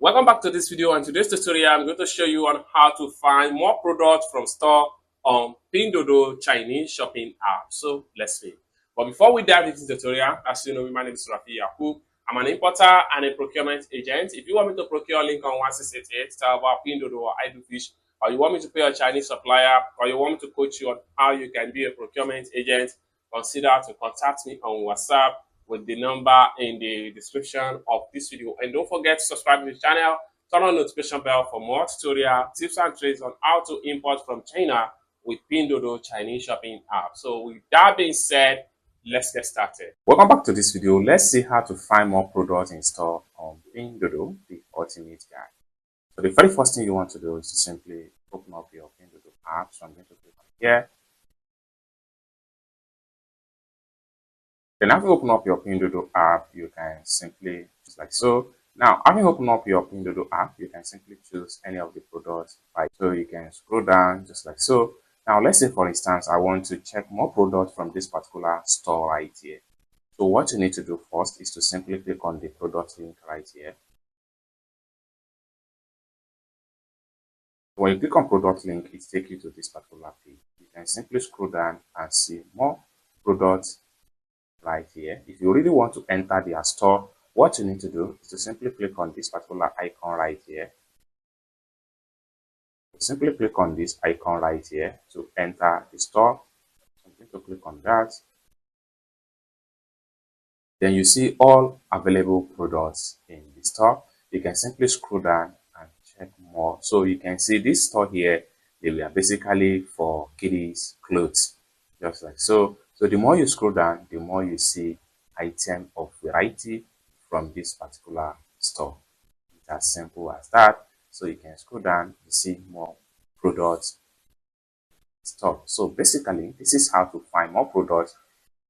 Welcome back to this video, and today's tutorial I'm going to show you on how to find more products from store on Pinduoduo Chinese shopping app. So let's see. But before we dive into the tutorial, as you know, my name is Rafi Yaku. I'm an importer and a procurement agent. If you want me to procure link on 1688, tell about Pinduoduo or Fish, or you want me to pay a Chinese supplier, or you want me to coach you on how you can be a procurement agent, consider to contact me on WhatsApp with the number in the description of this video. And don't forget to subscribe to the channel, turn on notification bell for more tutorial tips and tricks on how to import from China with Pinduoduo Chinese shopping app. So with that being said, let's get started. Welcome back to this video. Let's see how to find more products in store on Pinduoduo, the ultimate guide. So the very first thing you want to do is to simply open up your Pinduoduo app. So I'm going to click on here. Then after you open up your Pinduoduo app, you can simply, just like so. Now, having opened up your Pinduoduo app, you can simply choose any of the products. So you can scroll down just like so. Now, let's say, for instance, I want to check more products from this particular store right here. So what you need to do first is to simply click on the product link right here. When you click on product link, it takes you to this particular page. You can simply scroll down and see more products right here. If you really want to enter their store, what you need to do is to simply click on this particular icon right here. Simply click on this icon right here to enter the store. I'm going to click on that. Then you see all available products in the store. You can simply scroll down and check more. So you can see this store here, they were basically for kiddies clothes, just like so. So the more you scroll down, the more you see item of variety from this particular store. It's as simple as that. So you can scroll down, you see more products store. So basically, this is how to find more products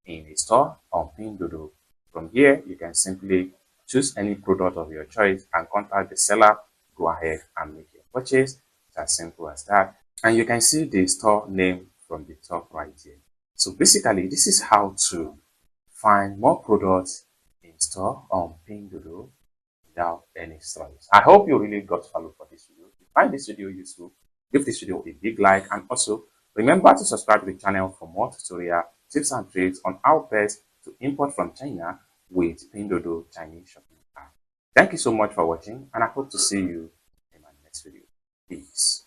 in a store on Pinduoduo. From here, you can simply choose any product of your choice and contact the seller. Go ahead and make your purchase. It's as simple as that. And you can see the store name from the top right here. So basically, this is how to find more products in store on Pinduoduo without any struggles. I hope you really got value for this video. If you find this video useful, give this video a big like, and also remember to subscribe to the channel for more tutorial tips and tricks on how best to import from China with Pinduoduo Chinese shopping app. Thank you so much for watching, and I hope to see you in my next video. Peace.